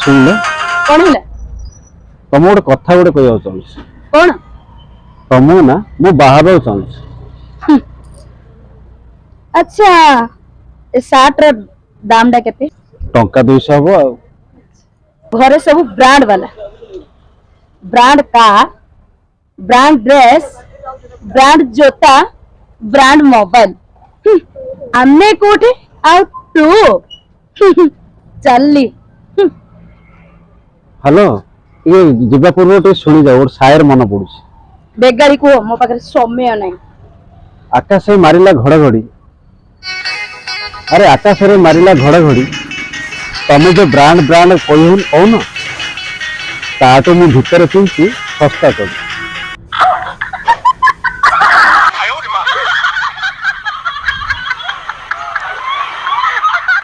सुन ले कौन है तुम गोटे कथा गोटे कह चाहूँ कौन तुम ना मु बाहर चाहूँ अच्छा ए सार्ट र दाम डा केते टंका 200 हम आ घरे सब ब्रांड वाला brand car brand dress brand जोता ब्रांड मोबाइल आमे कोठे आउ तू चलली हेलो ये जीवा पूर्व टे सुनी जाओ और शायर मन पड़ुछ बेगारी को मो पाखरे समय नहीं आकाश मारिला घड़घड़ी अरे आकाश रे मारिला घड़घड़ी तमे जो ब्रांड ब्रांड कहून ताटू मु भितर पिंची सस्ता कर